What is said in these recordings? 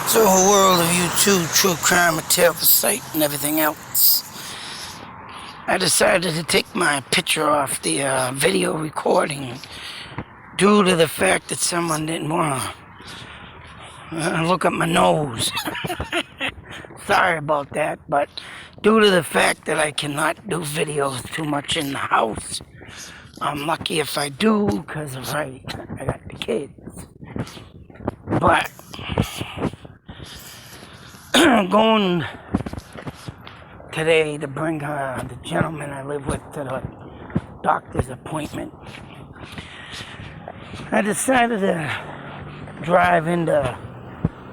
So a world of YouTube, true crime, a tale of sight, and everything else. I decided to take my picture off the video recording due to the fact that someone didn't want to look at my nose. Sorry about that, but due to the fact that I cannot do videos too much in the house, I'm lucky if I do because I got the kids. But going today to bring the gentleman I live with to the doctor's appointment, I decided to drive into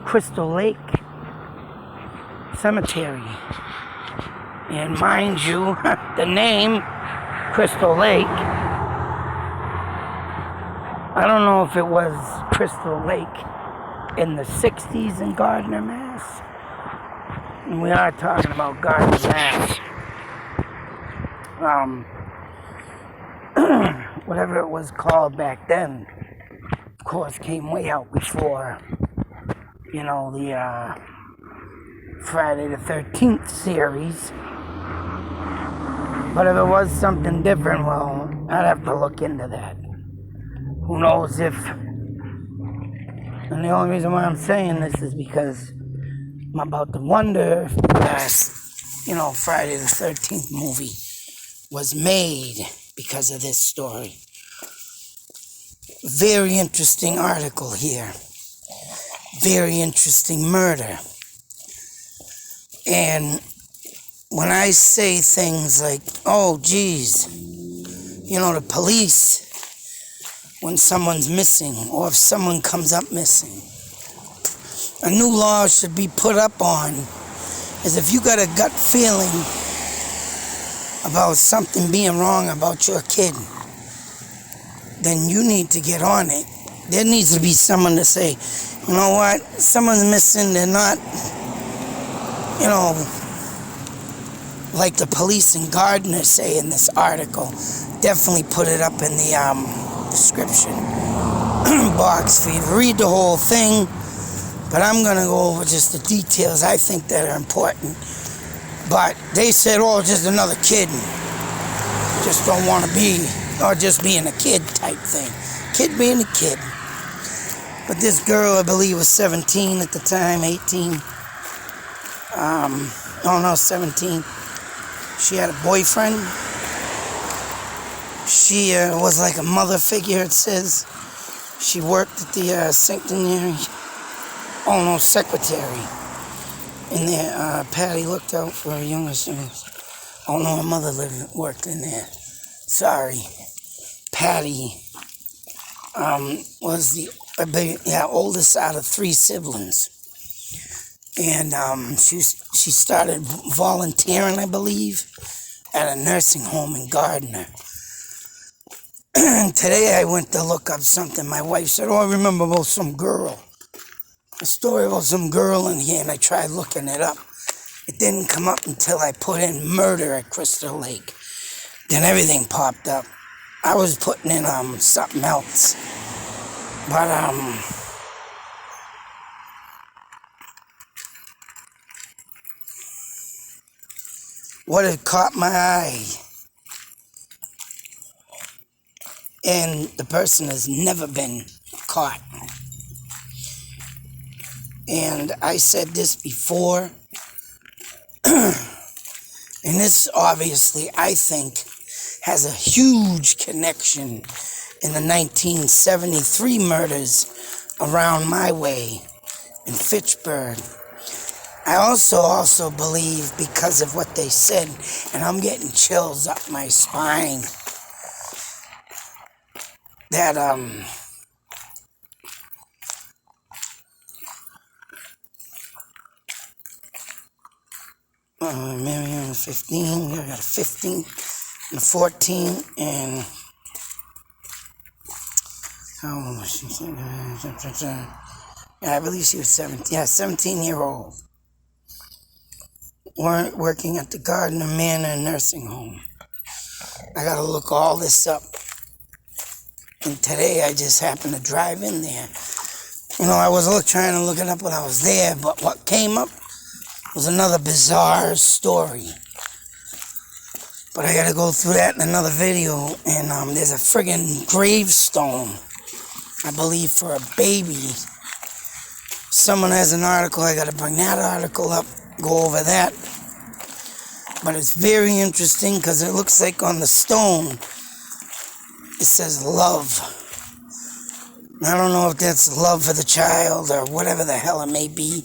Crystal Lake Cemetery. And mind you, the name Crystal Lake, I don't know if it was Crystal Lake in the 60s in Gardner, Mass. And we are talking about Gardner, Mass. Whatever it was called back then, of course, came way out before, the Friday the 13th series. But if it was something different, well, I'd have to look into that. Who knows if... And the only reason why I'm saying this is because I'm about to wonder if the last, Friday the 13th movie was made because of this story. Very interesting article here. Very interesting murder. And when I say things like, oh, geez, the police, when someone's missing or if someone comes up missing, a new law should be put up on is if you got a gut feeling about something being wrong about your kid, then you need to get on it. There needs to be someone to say, you know what, someone's missing, they're not, like the police in Gardner say in this article. Definitely put it up in the description box for you to read the whole thing. But I'm going to go over just the details I think that are important. But they said, oh, just another kid. Just don't want to be, or just being a kid type thing. Kid being a kid. But this girl, I believe, was 17 at the time, 18. 17. She had a boyfriend. She was like a mother figure, it says. She worked at the sanctuary. Secretary. In there, Patti looked out for her younger siblings. Oh no, her mother worked in there. Sorry. Patti was the oldest out of 3 siblings. And she started volunteering, I believe, at a nursing home in Gardner. And today I went to look up something. My wife said, oh, I remember about some girl. A story about some girl in here, and I tried looking it up. It didn't come up until I put in murder at Crystal Lake. Then everything popped up. I was putting in something else. But what had caught my eye, and the person has never been caught. And I said this before, and this obviously, I think, has a huge connection in the 1973 murders around my way in Fitchburg. I also believe, because of what they said, and I'm getting chills up my spine, that maybe on the 15, I got a 15 and a 14, and how old was she? I believe she was 17. Yeah, 17-year-old. Working at the Gardner Manor nursing home. I gotta look all this up. And today I just happened to drive in there. I was trying to look it up when I was there, but what came up was another bizarre story. But I gotta go through that in another video, and there's a friggin' gravestone, I believe, for a baby. Someone has an article, I gotta bring that article up, go over that. But it's very interesting because it looks like on the stone, it says love. I don't know if that's love for the child or whatever the hell it may be.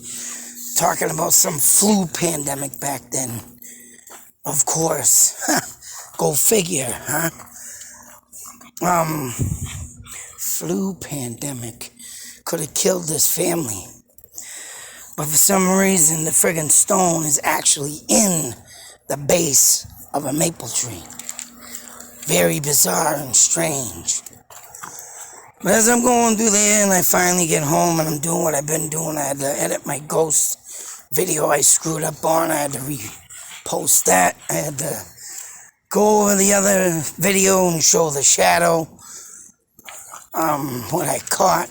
Talking about some flu pandemic back then. Of course. Go figure, huh? Flu pandemic could have killed this family. But for some reason, the friggin' stone is actually in the base of a maple tree. Very bizarre and strange. But as I'm going through there and I finally get home and I'm doing what I've been doing, I had to edit my ghost video I screwed up on. I had to repost that. I had to go over the other video and show the shadow, what I caught.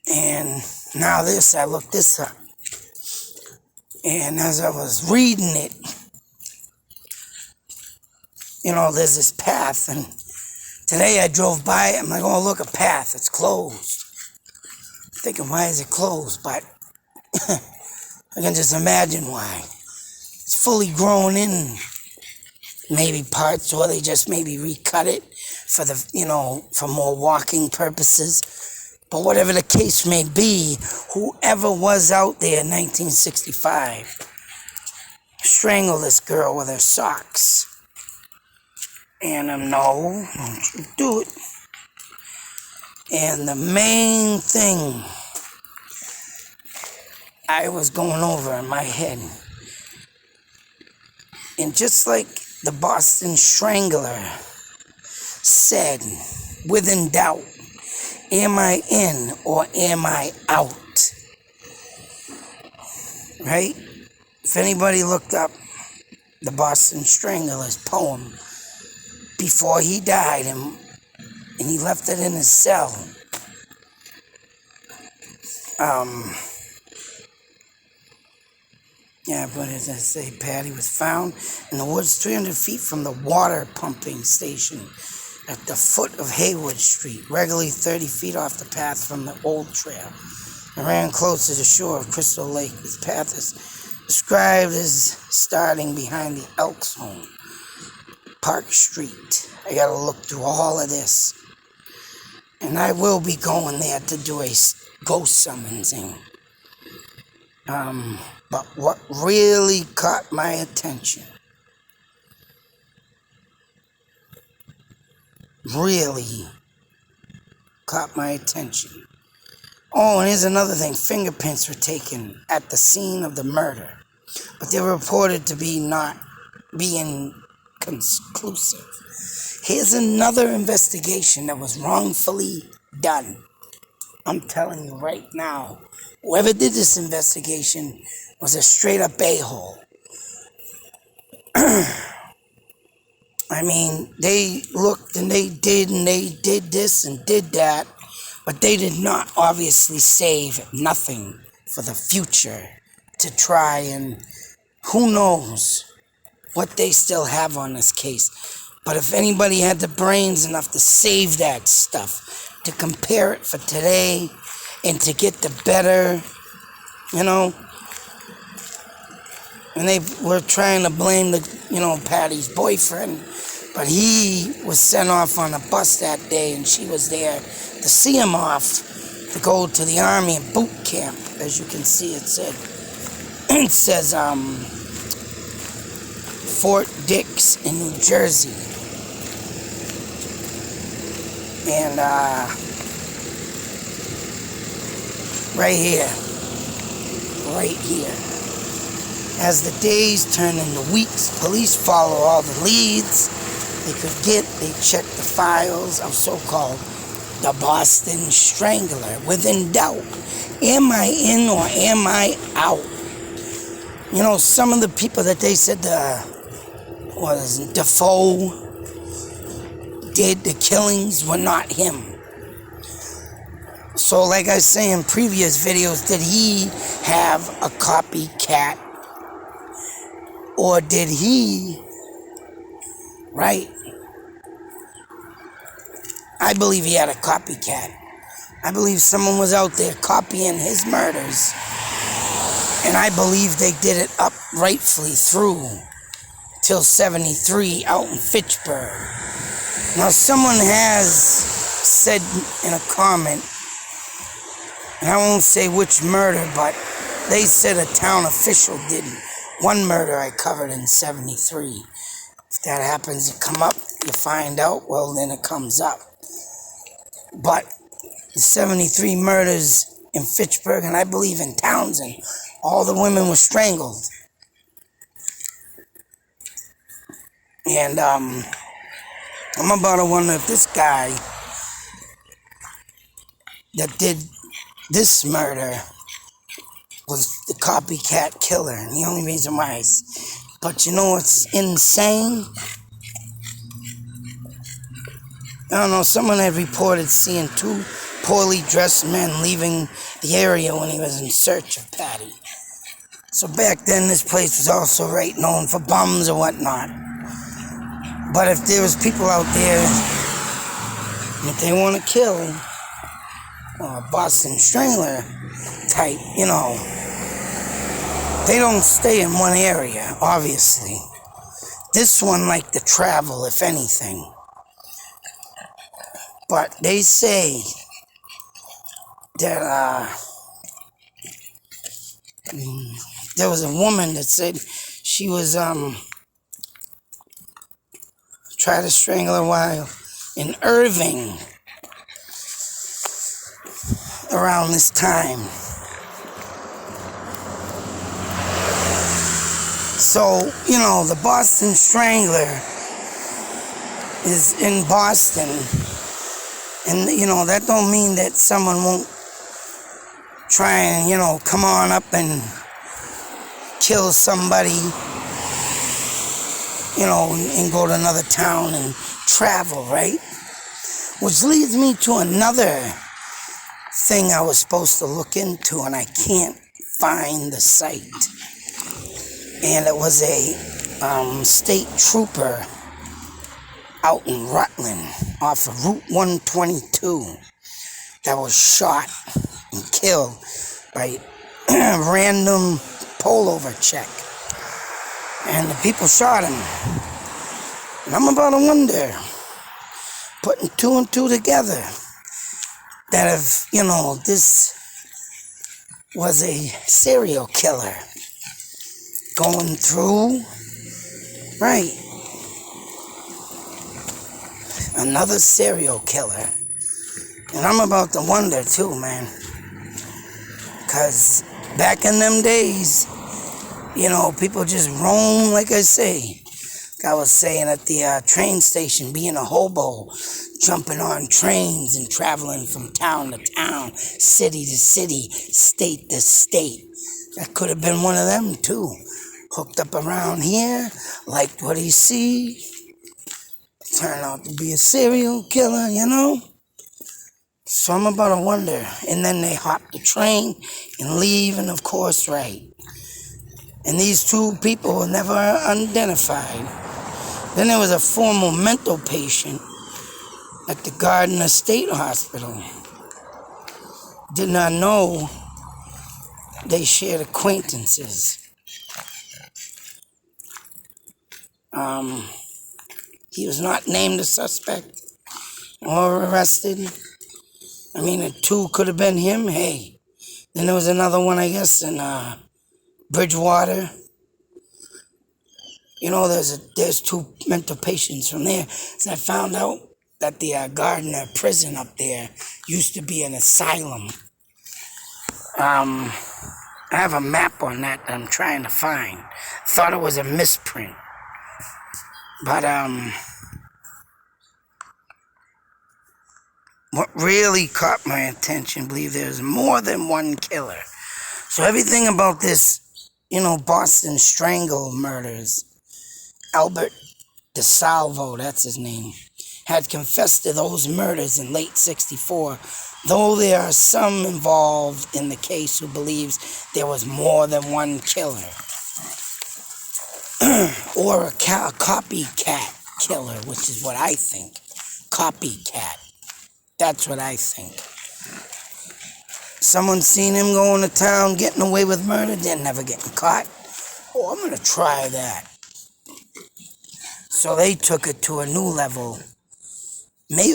And now I looked this up. And as I was reading it, there's this path, and today I drove by it. I'm like, oh, look, a path. It's closed. I'm thinking, why is it closed? But I can just imagine why. It's fully grown in, maybe parts, or they just maybe recut it for for more walking purposes. But whatever the case may be, whoever was out there in 1965 strangled this girl with her socks. And no, don't you do it. And the main thing I was going over in my head, and just like the Boston Strangler said, within doubt, am I in or am I out? Right? If anybody looked up the Boston Strangler's poem before he died and he left it in his cell, but as I say, Patti was found in the woods 300 feet from the water pumping station at the foot of Haywood Street, regularly 30 feet off the path from the old trail. I ran close to the shore of Crystal Lake. This path is described as starting behind the Elks home, Park Street. I gotta look through all of this. And I will be going there to do a ghost summoning. But what really caught my attention, Oh, and here's another thing. Fingerprints were taken at the scene of the murder, but they were reported to be not being conclusive. Here's another investigation that was wrongfully done. I'm telling you right now, whoever did this investigation was a straight up a-hole. I mean, they looked and they did this and did that, but they did not obviously save nothing for the future to try, and who knows what they still have on this case. But if anybody had the brains enough to save that stuff, to compare it for today, and to get the better, and they were trying to blame Patti's boyfriend, but he was sent off on a bus that day, and she was there to see him off, to go to the Army boot camp. As you can see, it says Fort Dix in New Jersey. And right here. As the days turn into weeks, police follow all the leads they could get. They check the files of so-called the Boston Strangler. Within doubt, am I in or am I out? Some of the people that they said Defoe did the killings were not him. So like I say in previous videos, did he have a copycat? Or did he, right? I believe he had a copycat. I believe someone was out there copying his murders. And I believe they did it up rightfully through till 73 out in Fitchburg. Now someone has said in a comment, and I won't say which murder, but they said a town official did one murder I covered in 73. If that happens to come up, you find out, well then it comes up. But the 73 murders in Fitchburg, and I believe in Townsend, all the women were strangled. And I'm about to wonder if this guy that did this murder was the copycat killer. And the only reason why is, but you know what's insane? I don't know, someone had reported seeing two poorly dressed men leaving the area when he was in search of Patti. So back then this place was also right known for bums or whatnot. But if there was people out there that they want to kill, or a Boston Strangler type, you know, they don't stay in one area, obviously. This one liked to travel, if anything. But they say that there was a woman that said she was tried to strangle her while in Irving around this time. So, you know, the Boston Strangler is in Boston. And, you know, that don't mean that someone won't try and, you know, come on up and kill somebody, you know, and go to another town and travel, right? Which leads me to another thing I was supposed to look into, and I can't find the site. And it was a state trooper out in Rutland off of Route 122 that was shot and killed by a random pullover check. And the people shot him. And I'm about to wonder, putting two and two together, that if, you know, this was a serial killer going through, right, another serial killer. And I'm about to wonder too, man, because back in them days, you know, people just roam, like I say. I was saying at the train station, being a hobo, jumping on trains and traveling from town to town, city to city, state to state. That could have been one of them too. Hooked up around here, liked what he see, turned out to be a serial killer, you know? So I'm about to wonder. And then they hop the train and leave, and of course, right. And these two people were never identified. Then there was a former mental patient at the Gardner State Hospital. Did not know they shared acquaintances. He was not named a suspect or arrested. I mean, the two could have been him. Hey, then there was another one, I guess, in Bridgewater. You know, there's two mental patients from there. So I found out that the Gardner prison up there used to be an asylum. I have a map on that I'm trying to find. Thought it was a misprint. But what really caught my attention, believe there's more than one killer. So everything about this, you know, Boston Strangle murders, Albert DeSalvo, that's his name, had confessed to those murders in late '64 Though there are some involved in the case who believes there was more than one killer, or a copycat killer, which is what I think. Copycat. That's what I think. Someone seen him going to town getting away with murder, then never getting caught. Oh, I'm gonna try that. So they took it to a new level.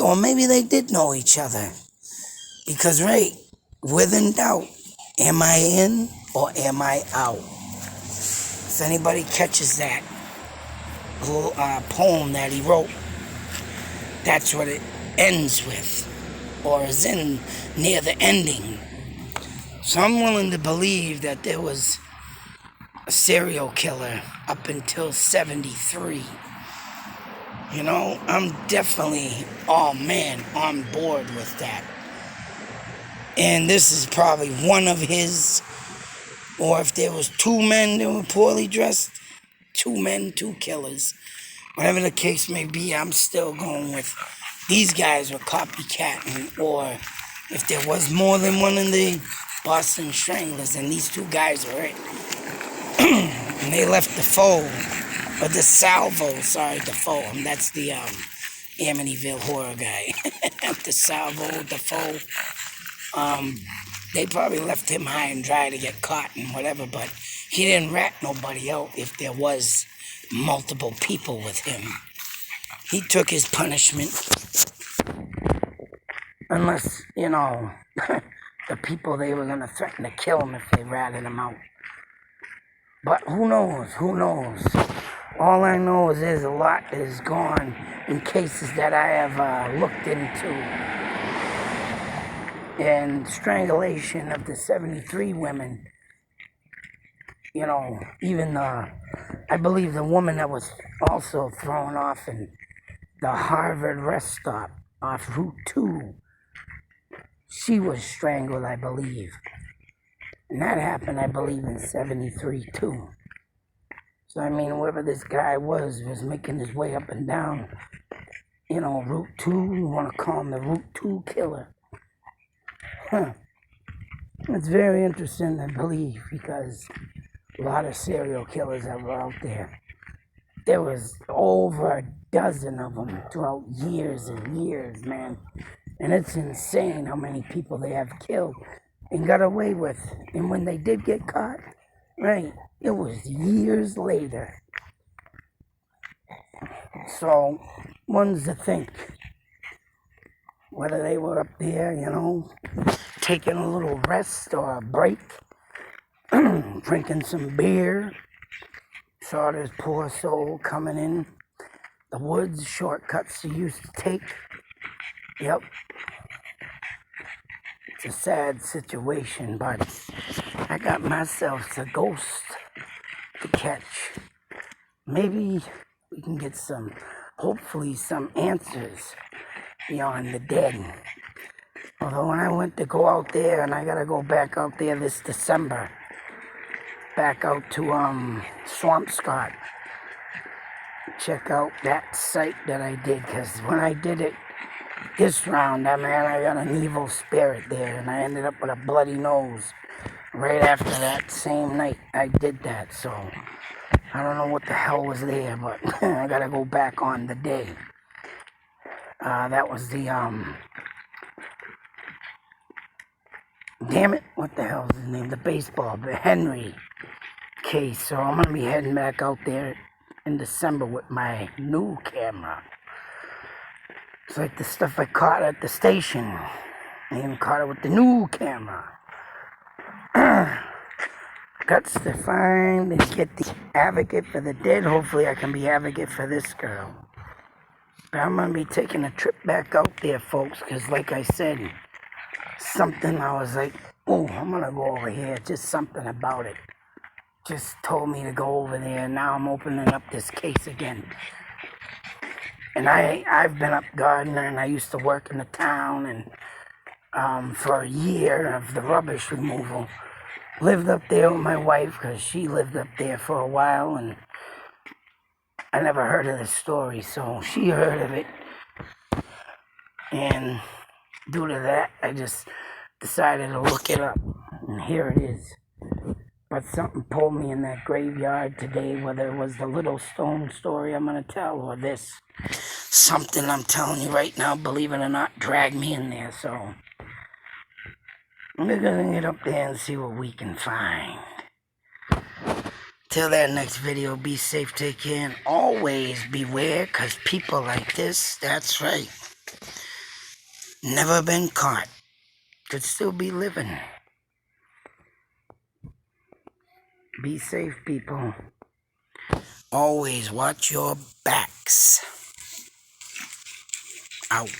Or maybe they did know each other. Because, right, with in doubt, am I in or am I out? If anybody catches that little poem that he wrote, that's what it ends with, or is in near the ending. So I'm willing to believe that there was a serial killer up until 73. You know, I'm definitely, oh man, on board with that. And this is probably one of his, or if there was two men that were poorly dressed, two men, two killers. Whatever the case may be, I'm still going with these guys were copycatting, or if there was more than one in the Boston Stranglers, and these two guys were it. And they left the foe, or the salvo, sorry, the foe. That's the Amityville horror guy. The salvo, the foe. They probably left him high and dry to get caught and whatever, but he didn't rat nobody out if there was multiple people with him. He took his punishment. Unless, you know, the people they were going to threaten to kill him if they ratted him out. But who knows? Who knows? All I know is there's a lot that is gone in cases that I have looked into. And strangulation of the 73 women. You know, even I believe the woman that was also thrown off in the Harvard rest stop off Route 2, she was strangled, I believe. And that happened, I believe, in 73 too. So, I mean, whoever this guy was making his way up and down, you know, Route 2, you want to call him the Route 2 killer. It's very interesting to believe because a lot of serial killers that were out there. There was over a dozen of them throughout years and years, man. And it's insane how many people they have killed and got away with. And when they did get caught, right, it was years later. So, one's to think whether they were up there, you know, taking a little rest or a break, drinking some beer, saw this poor soul coming in the woods, shortcuts he used to take. Yep. It's a sad situation, but I got myself a ghost to catch. Maybe we can get hopefully some answers beyond the dead. Although when I went to go out there, and I gotta go back out there this December, back out to Swampscott, check out that site that I did, because when I did it this round, I got an evil spirit there, and I ended up with a bloody nose right after that same night I did that. So I don't know what the hell was there, but I gotta go back on the day. That was the damn it, what the hell is his name? The baseball, the Henry case. So I'm gonna be heading back out there in December with my new camera. It's like the stuff I caught at the station. I even caught it with the new camera. Guts to find and get the advocate for the dead. Hopefully I can be advocate for this girl. But I'm going to be taking a trip back out there, folks, because like I said, something I was like, oh, I'm going to go over here. Just something about it. Just told me to go over there, and now I'm opening up this case again. And I've been up Gardner, and I used to work in the town, and for a year of the rubbish removal. Lived up there with my wife, because she lived up there for a while, and I never heard of this story, so she heard of it. And due to that, I just decided to look it up, and here it is. But something pulled me in that graveyard today, whether it was the little stone story I'm going to tell or this. Something I'm telling you right now, believe it or not, dragged me in there, so we're going to get up there and see what we can find. Till that next video, be safe, take care, and always beware, because people like this, that's right, never been caught, could still be living. Be safe, people. Always watch your backs. Out.